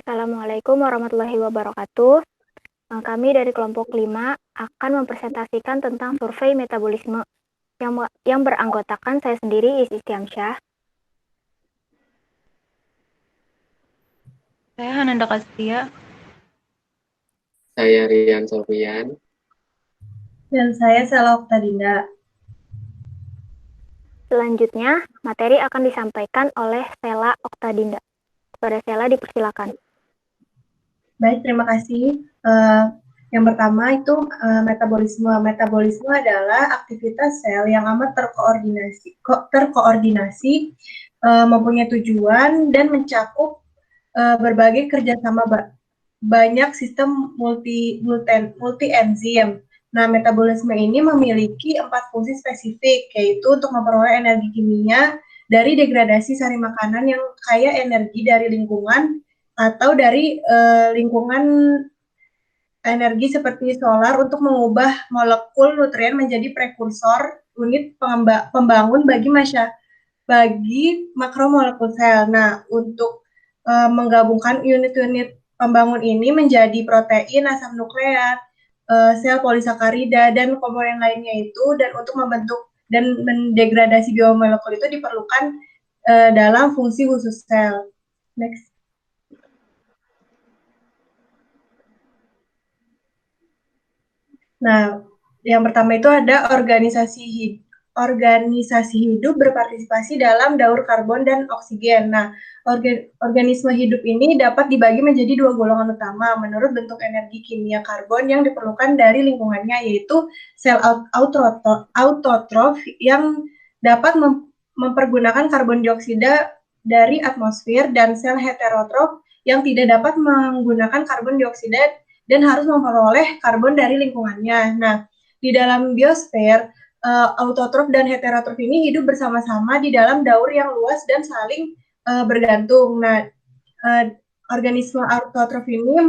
Assalamualaikum warahmatullahi wabarakatuh. Kami dari kelompok 5 akan mempresentasikan tentang survei metabolisme yang beranggotakan saya sendiri, Iis Istiamsyah. Saya Hananda Kastia. Saya Rian Sofian. Dan saya Sela Oktadinda. Selanjutnya, materi akan disampaikan oleh Sela Oktadinda. Kepada Sela dipersilakan. Baik, terima kasih. Yang pertama itu metabolisme. Metabolisme adalah aktivitas sel yang amat terkoordinasi, mempunyai tujuan dan mencakup berbagai kerjasama banyak sistem multi enzim. Nah, metabolisme ini memiliki 4 fungsi spesifik, yaitu untuk memperoleh energi kimia dari degradasi sari makanan yang kaya energi dari lingkungan atau dari lingkungan energi seperti solar untuk mengubah molekul nutrien menjadi prekursor unit pembangun bagi makromolekul sel. Nah, untuk menggabungkan unit-unit pembangun ini menjadi protein, asam nukleat, sel polisakarida, dan komponen lainnya itu, dan untuk membentuk dan mendegradasi biomolekul itu diperlukan dalam fungsi khusus sel. Next. Nah, yang pertama itu ada organisasi hidup berpartisipasi dalam daur karbon dan oksigen. Nah, organisme hidup ini dapat dibagi menjadi 2 golongan utama menurut bentuk energi kimia karbon yang diperlukan dari lingkungannya, yaitu sel autotrof yang dapat mempergunakan karbon dioksida dari atmosfer, dan sel heterotrof yang tidak dapat menggunakan karbon dioksida dan harus memperoleh karbon dari lingkungannya. Nah, di dalam biosfer, autotrof dan heterotrof ini hidup bersama-sama di dalam daur yang luas dan saling bergantung. Nah, organisme autotrof ini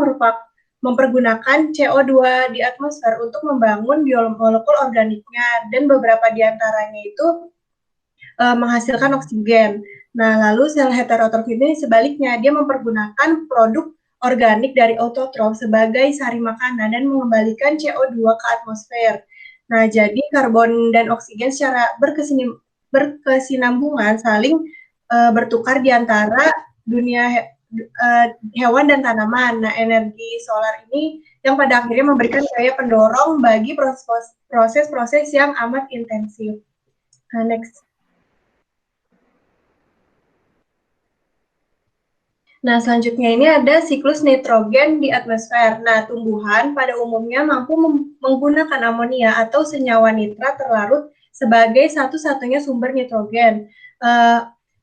mempergunakan CO2 di atmosfer untuk membangun biomolekul organiknya, dan beberapa di antaranya itu menghasilkan oksigen. Nah, lalu sel heterotrof ini sebaliknya, dia mempergunakan produk organik dari autotrof sebagai sari makanan dan mengembalikan CO2 ke atmosfer. Nah, jadi karbon dan oksigen secara berkesinambungan saling bertukar di antara dunia hewan dan tanaman. Nah, energi solar ini yang pada akhirnya memberikan daya pendorong bagi proses-proses yang amat intensif. Nah, next. Nah, selanjutnya ini ada siklus nitrogen di atmosfer. Nah, tumbuhan pada umumnya mampu menggunakan amonia atau senyawa nitrat terlarut sebagai satu-satunya sumber nitrogen.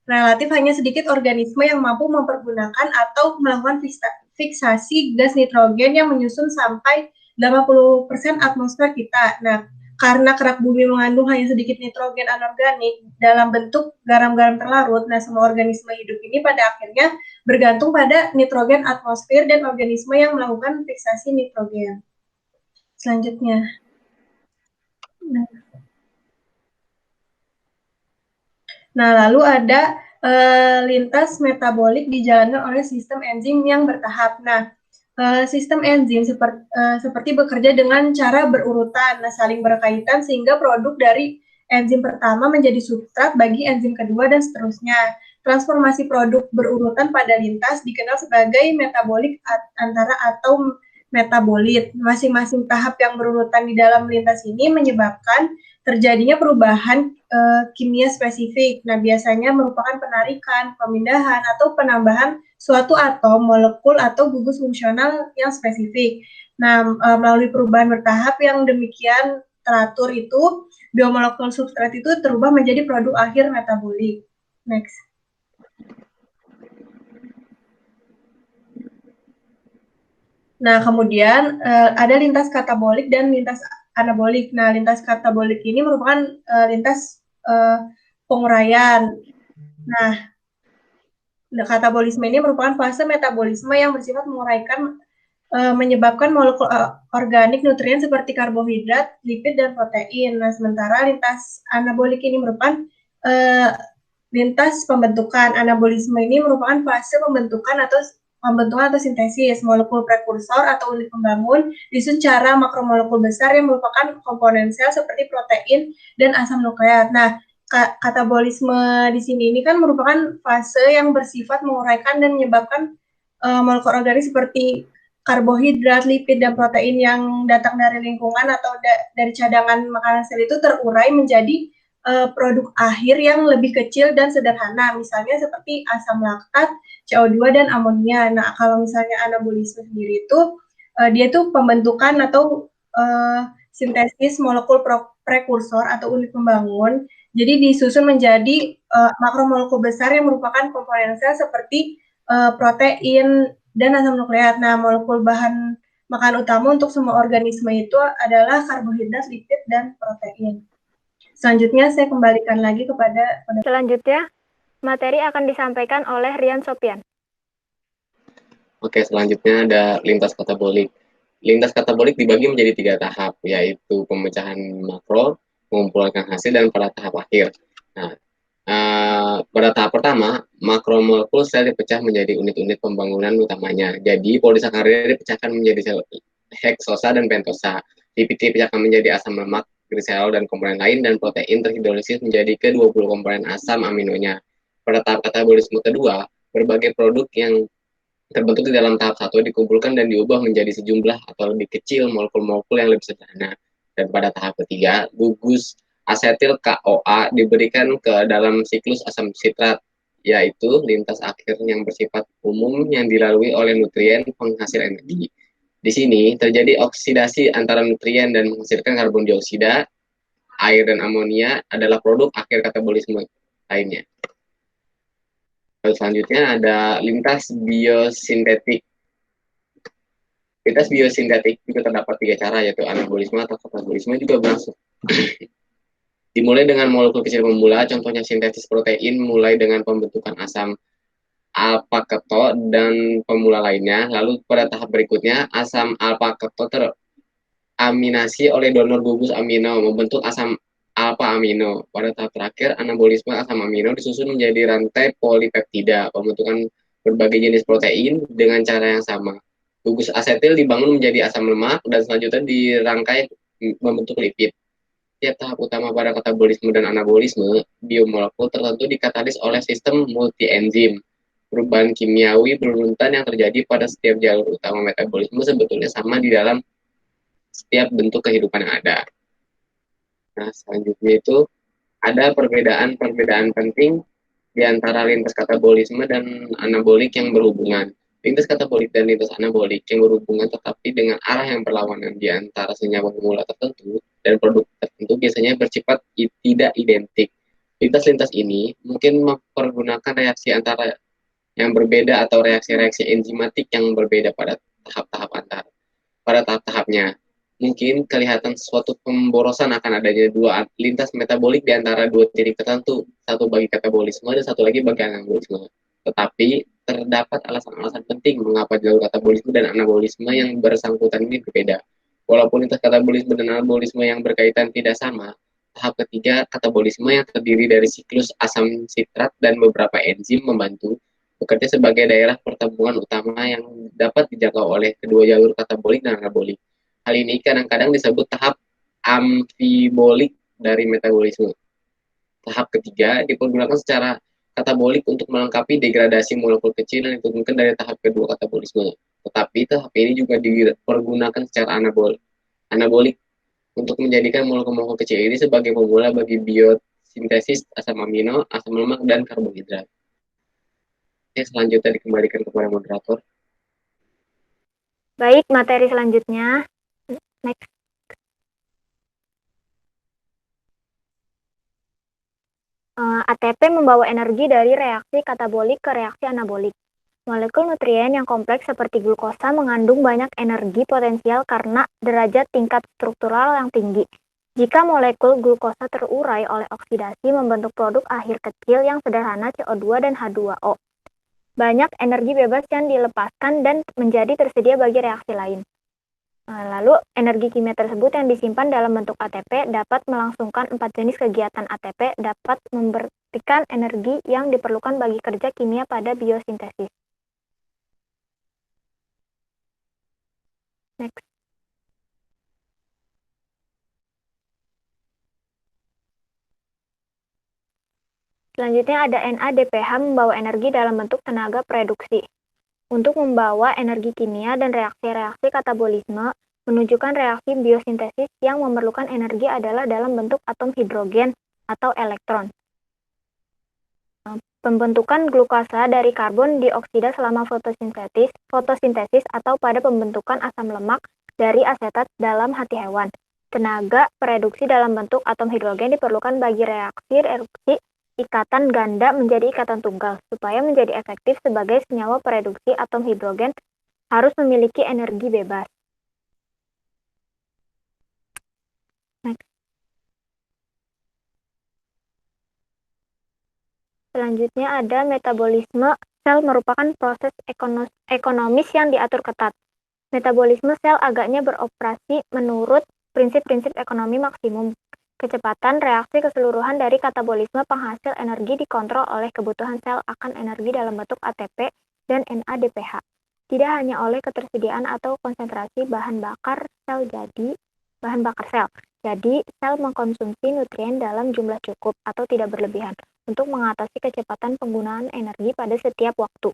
Relatif hanya sedikit organisme yang mampu mempergunakan atau melakukan fiksasi gas nitrogen yang menyusun sampai 80% atmosfer kita. Nah, karena kerak bumi mengandung hanya sedikit nitrogen anorganik dalam bentuk garam-garam terlarut, nah semua organisme hidup ini pada akhirnya bergantung pada nitrogen atmosfer dan organisme yang melakukan fiksasi nitrogen. Selanjutnya. Nah, lalu ada lintas metabolik dijalankan oleh sistem enzim yang bertahap. Nah, sistem enzim seperti bekerja dengan cara berurutan, saling berkaitan sehingga produk dari enzim pertama menjadi substrat bagi enzim kedua dan seterusnya. Transformasi produk berurutan pada lintas dikenal sebagai metabolik antara atau metabolit. Masing-masing tahap yang berurutan di dalam lintas ini menyebabkan terjadinya perubahan kimia spesifik. Nah, biasanya merupakan penarikan, pemindahan, atau penambahan suatu atom, molekul, atau gugus fungsional yang spesifik. Nah, melalui perubahan bertahap yang demikian teratur itu, biomolekul substrat itu terubah menjadi produk akhir metabolik. Next. Nah, kemudian ada lintas katabolik dan lintas anabolik. Nah, lintas katabolik ini merupakan lintas penguraian. Nah, katabolisme ini merupakan fase metabolisme yang bersifat menguraikan, menyebabkan molekul organik nutrien seperti karbohidrat, lipid, dan protein. Nah, sementara lintas anabolik ini merupakan lintas pembentukan. Anabolisme ini merupakan fase pembentukan atau pembentukan atau sintesis molekul prekursor atau unit pembangun disusun secara makromolekul besar yang merupakan komponen sel seperti protein dan asam nukleat. Nah, katabolisme di sini ini kan merupakan fase yang bersifat menguraikan dan menyebabkan molekul organik seperti karbohidrat, lipid, dan protein yang datang dari lingkungan atau dari cadangan makanan sel itu terurai menjadi produk akhir yang lebih kecil dan sederhana, misalnya seperti asam laktat, CO2, dan amonia. Nah, kalau misalnya anabolisme sendiri itu, dia tuh pembentukan atau sintesis molekul prekursor atau unit pembangun. Jadi disusun menjadi makromolekul besar yang merupakan komponen sel seperti protein dan asam nukleat. Nah, molekul bahan makan utama untuk semua organisme itu adalah karbohidrat, lipid, dan protein. Selanjutnya saya kembalikan lagi kepada Selanjutnya, materi akan disampaikan oleh Rian Sopian. Oke, selanjutnya ada lintas katabolik. Lintas katabolik dibagi menjadi 3 tahap, yaitu pemecahan makro, mengumpulkan hasil, dan pada tahap akhir. Nah, pada tahap pertama, makromolekul sel dipecah menjadi unit-unit pembangunan utamanya. Jadi, polisakarida dipecahkan menjadi sel heksosa dan pentosa. Lipid dipecahkan menjadi asam lemak, gliserol, dan komponen lain, dan protein terhidrolisis menjadi ke-20 komponen asam aminonya. Pada tahap katabolisme kedua, berbagai produk yang terbentuk di dalam tahap 1 dikumpulkan dan diubah menjadi sejumlah atau lebih kecil molekul-molekul yang lebih sederhana. Dan pada tahap ketiga, gugus asetil KOA diberikan ke dalam siklus asam sitrat, yaitu lintas akhir yang bersifat umum yang dilalui oleh nutrien penghasil energi. Di sini terjadi oksidasi antara nutrien dan menghasilkan karbon dioksida, air, dan amonia adalah produk akhir katabolisme lainnya. Lalu selanjutnya ada lintas biosintetik. Lintas biosintetik juga terdapat 3 cara, yaitu anabolisme atau katabolisme juga berlangsung. Dimulai dengan molekul kecil pemula, contohnya sintesis protein mulai dengan pembentukan asam alfa keto dan pemula lainnya. Lalu pada tahap berikutnya, asam alfa keto teraminasi oleh donor gugus amino membentuk asam alfa amino. Pada tahap terakhir, anabolisme asam amino disusun menjadi rantai polipeptida, pembentukan berbagai jenis protein dengan cara yang sama. Gugus asetil dibangun menjadi asam lemak dan selanjutnya dirangkai membentuk lipid. Tiap tahap utama pada katabolisme dan anabolisme, biomolekul tertentu dikatalis oleh sistem multi-enzim. Perubahan kimiawi berurutan yang terjadi pada setiap jalur utama metabolisme sebetulnya sama di dalam setiap bentuk kehidupan yang ada. Nah, selanjutnya itu ada perbedaan penting di antara lintas katabolisme dan anabolik yang berhubungan. Lintas katabolik dan lintas anabolik yang berhubungan tetapi dengan arah yang berlawanan di antara senyawa pemula tertentu dan produk tertentu biasanya bersifat tidak identik. Lintas-lintas ini mungkin mempergunakan reaksi antara yang berbeda atau reaksi-reaksi enzimatik yang berbeda pada tahap-tahapnya. Mungkin kelihatan suatu pemborosan akan adanya dua lintas metabolik di antara dua titik tertentu, satu bagi katabolisme dan satu lagi bagi anabolisme. Tetapi terdapat alasan-alasan penting mengapa jalur katabolisme dan anabolisme yang bersangkutan ini berbeda. Walaupun lintas katabolisme dan anabolisme yang berkaitan tidak sama, tahap ketiga katabolisme yang terdiri dari siklus asam sitrat dan beberapa enzim membantu bekerja sebagai daerah pertemuan utama yang dapat dijangkau oleh kedua jalur katabolik dan anabolik. Hal ini kadang-kadang disebut tahap amfibolik dari metabolisme. Tahap ketiga dipergunakan secara katabolik untuk melengkapi degradasi molekul kecil yang diturunkan dari tahap kedua katabolisme. Tetapi tahap ini juga dipergunakan secara anabolik untuk menjadikan molekul-molekul kecil ini sebagai pemula bagi biosintesis asam amino, asam lemak, dan karbohidrat. Oke, selanjutnya dikembalikan kepada moderator. Baik, materi selanjutnya. Next. ATP membawa energi dari reaksi katabolik ke reaksi anabolik. Molekul nutrien yang kompleks seperti glukosa mengandung banyak energi potensial karena derajat tingkat struktural yang tinggi. Jika molekul glukosa terurai oleh oksidasi membentuk produk akhir kecil yang sederhana CO2 dan H2O. Banyak energi bebas yang dilepaskan dan menjadi tersedia bagi reaksi lain. Lalu, energi kimia tersebut yang disimpan dalam bentuk ATP dapat melangsungkan 4 jenis kegiatan ATP dapat memberikan energi yang diperlukan bagi kerja kimia pada biosintesis. Next. Selanjutnya ada NADPH membawa energi dalam bentuk tenaga produksi. Untuk membawa energi kimia dan reaksi-reaksi katabolisme, menunjukkan reaksi biosintesis yang memerlukan energi adalah dalam bentuk atom hidrogen atau elektron. Pembentukan glukosa dari karbon dioksida selama fotosintesis atau pada pembentukan asam lemak dari asetat dalam hati hewan. Tenaga produksi dalam bentuk atom hidrogen diperlukan bagi reaksi ikatan ganda menjadi ikatan tunggal. Supaya menjadi efektif sebagai senyawa produksi atom hidrogen harus memiliki energi bebas. Next. Selanjutnya ada metabolisme sel merupakan proses ekonomis yang diatur ketat. Metabolisme sel agaknya beroperasi menurut prinsip-prinsip ekonomi maksimum. Kecepatan reaksi keseluruhan dari katabolisme penghasil energi dikontrol oleh kebutuhan sel akan energi dalam bentuk ATP dan NADPH. Tidak hanya oleh ketersediaan atau konsentrasi bahan bakar sel. Jadi, sel mengkonsumsi nutrien dalam jumlah cukup atau tidak berlebihan untuk mengatasi kecepatan penggunaan energi pada setiap waktu.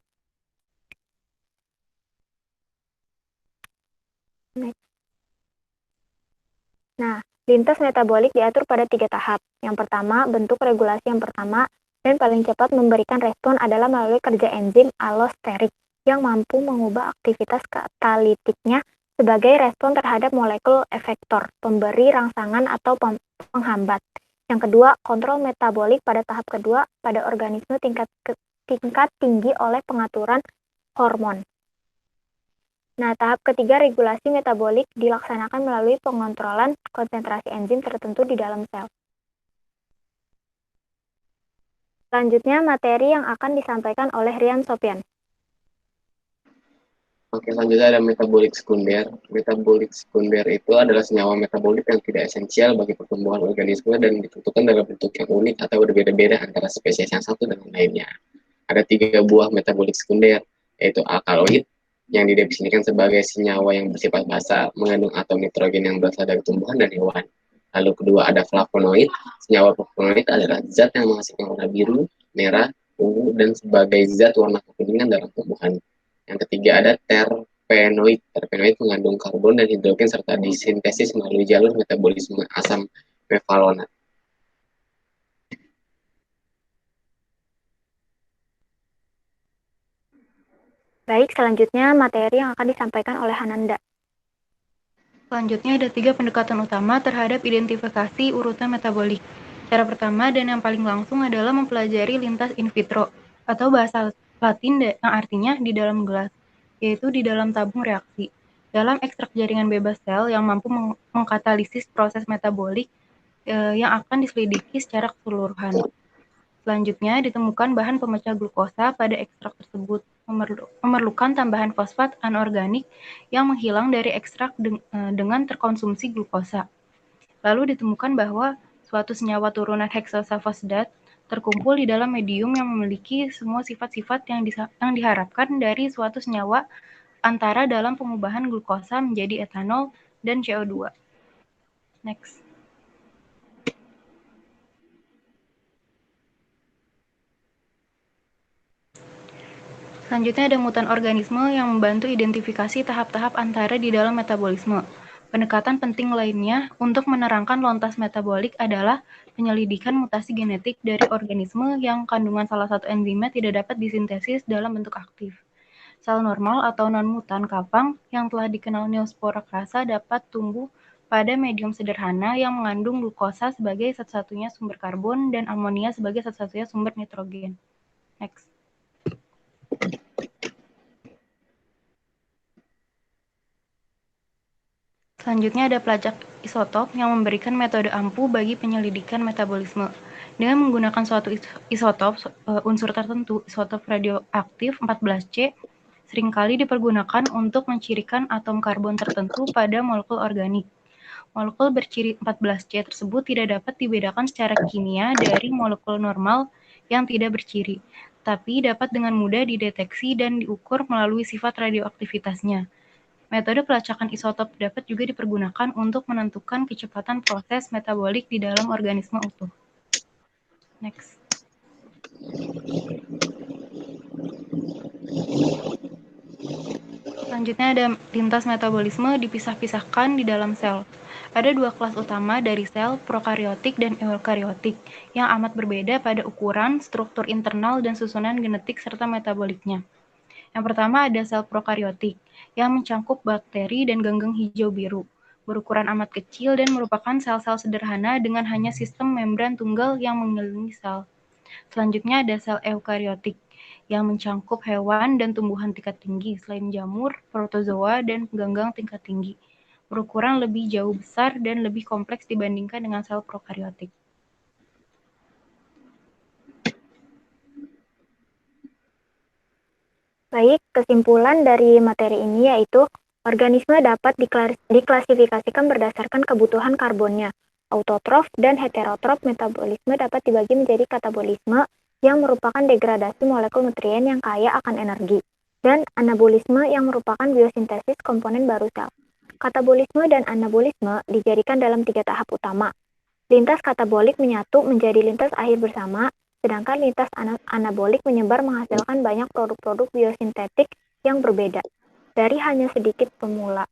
Nah, lintas metabolik diatur pada 3 tahap. Yang pertama, bentuk regulasi yang pertama dan paling cepat memberikan respon adalah melalui kerja enzim allosterik yang mampu mengubah aktivitas katalitiknya sebagai respon terhadap molekul efektor, pemberi rangsangan atau penghambat. Yang kedua, kontrol metabolik pada tahap kedua pada organisme tingkat tinggi oleh pengaturan hormon. Nah, tahap ketiga regulasi metabolik dilaksanakan melalui pengontrolan konsentrasi enzim tertentu di dalam sel. Selanjutnya, materi yang akan disampaikan oleh Rian Sopyan. Oke, selanjutnya ada metabolik sekunder. Metabolik sekunder itu adalah senyawa metabolik yang tidak esensial bagi pertumbuhan organisme dan ditentukan dalam bentuk yang unik atau berbeda-beda antara spesies yang satu dengan lainnya. Ada 3 buah metabolik sekunder, yaitu alkaloid, yang didefinisikan sebagai senyawa yang bersifat basa, mengandung atom nitrogen yang berasal dari tumbuhan dan hewan. Lalu kedua ada flavonoid. Senyawa flavonoid adalah zat yang menghasilkan warna biru, merah, ungu, dan sebagai zat warna kekuningan dalam tumbuhan. Yang ketiga ada terpenoid. Terpenoid mengandung karbon dan hidrogen serta disintesis melalui jalur metabolisme asam mevalonat. Baik, selanjutnya materi yang akan disampaikan oleh Hananda. Selanjutnya ada 3 pendekatan utama terhadap identifikasi urutan metabolik. Cara pertama dan yang paling langsung adalah mempelajari lintas in vitro atau bahasa Latin yang artinya di dalam gelas, yaitu di dalam tabung reaksi. Dalam ekstrak jaringan bebas sel yang mampu mengkatalisis proses metabolik yang akan diselidiki secara keseluruhan. Selanjutnya, ditemukan bahan pemecah glukosa pada ekstrak tersebut, memerlukan tambahan fosfat anorganik yang menghilang dari ekstrak dengan terkonsumsi glukosa. Lalu ditemukan bahwa suatu senyawa turunan heksosa fosfat terkumpul di dalam medium yang memiliki semua sifat-sifat yang diharapkan dari suatu senyawa antara dalam pengubahan glukosa menjadi etanol dan CO2. Next. Selanjutnya ada mutan organisme yang membantu identifikasi tahap-tahap antara di dalam metabolisme. Pendekatan penting lainnya untuk menerangkan lontas metabolik adalah penyelidikan mutasi genetik dari organisme yang kandungan salah satu enzimnya tidak dapat disintesis dalam bentuk aktif. Sel normal atau non-mutan kapang yang telah dikenal Neospora crassa dapat tumbuh pada medium sederhana yang mengandung glukosa sebagai satu-satunya sumber karbon dan amonia sebagai satu-satunya sumber nitrogen. Next. Selanjutnya ada pelacak isotop yang memberikan metode ampuh bagi penyelidikan metabolisme. Dengan menggunakan suatu isotop unsur tertentu, isotop radioaktif 14C seringkali dipergunakan untuk mencirikan atom karbon tertentu pada molekul organik. Molekul berciri 14C tersebut tidak dapat dibedakan secara kimia dari molekul normal yang tidak berciri, tapi dapat dengan mudah dideteksi dan diukur melalui sifat radioaktivitasnya. Metode pelacakan isotop dapat juga dipergunakan untuk menentukan kecepatan proses metabolik di dalam organisme utuh. Next. Selanjutnya ada lintas metabolisme dipisah-pisahkan di dalam sel. Ada dua kelas utama dari sel, prokariotik dan eukariotik, yang amat berbeda pada ukuran, struktur internal, dan susunan genetik serta metaboliknya. Yang pertama ada sel prokariotik, yang mencangkup bakteri dan genggam hijau biru, berukuran amat kecil dan merupakan sel-sel sederhana dengan hanya sistem membran tunggal yang mengelilingi sel. Selanjutnya ada sel eukariotik, yang mencangkup hewan dan tumbuhan tingkat tinggi selain jamur, protozoa, dan ganggang tingkat tinggi, berukuran lebih jauh besar dan lebih kompleks dibandingkan dengan sel prokariotik. Baik, kesimpulan dari materi ini yaitu organisme dapat diklasifikasikan berdasarkan kebutuhan karbonnya. Autotrof dan heterotrof metabolisme dapat dibagi menjadi katabolisme yang merupakan degradasi molekul nutrien yang kaya akan energi, dan anabolisme yang merupakan biosintesis komponen baru sel. Katabolisme dan anabolisme dijadikan dalam 3 tahap utama. Lintas katabolik menyatu menjadi lintas akhir bersama, sedangkan lintas anabolik menyebar menghasilkan banyak produk-produk biosintetik yang berbeda dari hanya sedikit pemula.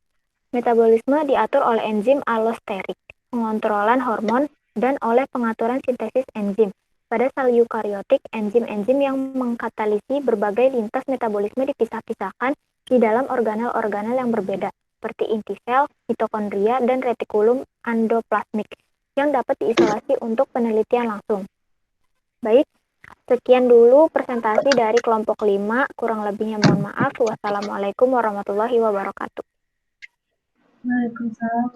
Metabolisme diatur oleh enzim allosterik, pengontrolan hormon, dan oleh pengaturan sintesis enzim. Pada sel eukariotik, enzim-enzim yang mengkatalisi berbagai lintas metabolisme dipisah-pisahkan di dalam organel-organel yang berbeda, seperti inti sel, mitokondria, dan retikulum endoplasmik, yang dapat diisolasi untuk penelitian langsung. Baik, sekian dulu presentasi dari kelompok 5, kurang lebihnya mohon maaf. Wassalamualaikum warahmatullahi wabarakatuh. Waalaikumsalam.